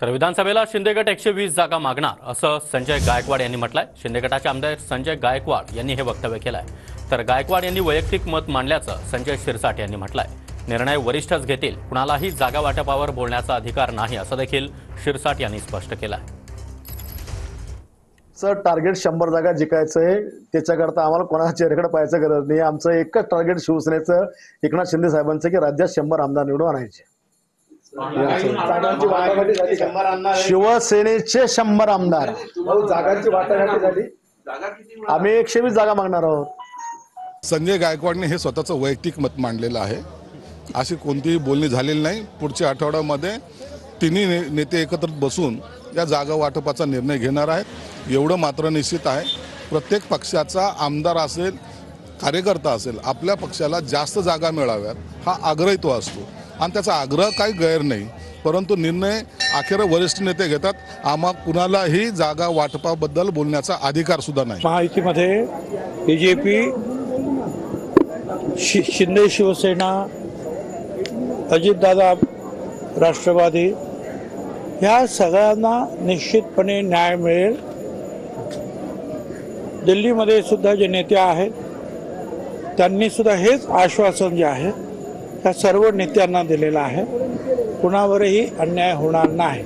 तर विधानसभेला शिंदे गट 120 जागा मागणार असं संजय गायकवाड यांनी म्हटलंय। शिंदे गटाचे आमदार संजय गायकवाड यांनी हे वक्तव्य केलंय। तर गायकवाड यांनी वैयक्तिक मत मांडल्याचं संजय शिरसाट यांनी म्हटलंय। निर्णय वरिष्ठच घेतील, कुणालाही जागा वाटपावर बोलण्याचा अधिकार नाही असं देखील शिरसाट यांनी स्पष्ट केलंय। सर टार्गेट 100 जागा जिंकायचं आहे, त्याच्याकरता आम्हाला कोणाच्या चेहऱ्याकडे पाहायचं गरज नाही। आमचं एकच टार्गेट शिवसेनेचं एकनाथ शिंदे साहेबांचं की राज्यात 100 आमदार निवडून आणायचे। शिवसेनेचे 100 आमदार जागांची वाटाघाटी झाली। आम्ही 120 जागा मागणार आहोत। संजय गायकवाडने हे स्वतःचं वैयक्तिक मत मांडलेलं आहे। अशी कोणतीही बोलणी झालेली नाही। पुढच्या आठवड्यामध्ये तिन्ही नेते एकत्र बसून या जागा वाटपाचा निर्णय घेणार आहेत। एवढं मात्र निश्चित आहे, प्रत्येक पक्षाचा आमदार असेल, कार्यकर्ता असेल, आपल्या पक्षाला जास्त जागा मिळाव्यात हा आग्रह तो असतो आणि त्याचा आग्रह काही गैर नाही, परंतु निर्णय अखेर वरिष्ठ नेते घेतात। आम्हा कुणालाही जागा वाटपाबद्दल बोलण्याचा अधिकार सुद्धा नाही। महायुतीमध्ये बीजेपी, शिंदे शिवसेना, अजितदादा राष्ट्रवादी ह्या सगळ्यांना निश्चितपणे न्याय मिळेल। दिल्लीमध्ये सुद्धा जे नेते आहेत त्यांनी सुद्धा हेच आश्वासन जे आहे त्या सर्व नेत्यांना दिलेलं आहे, कुणावरही अन्याय होणार नाही।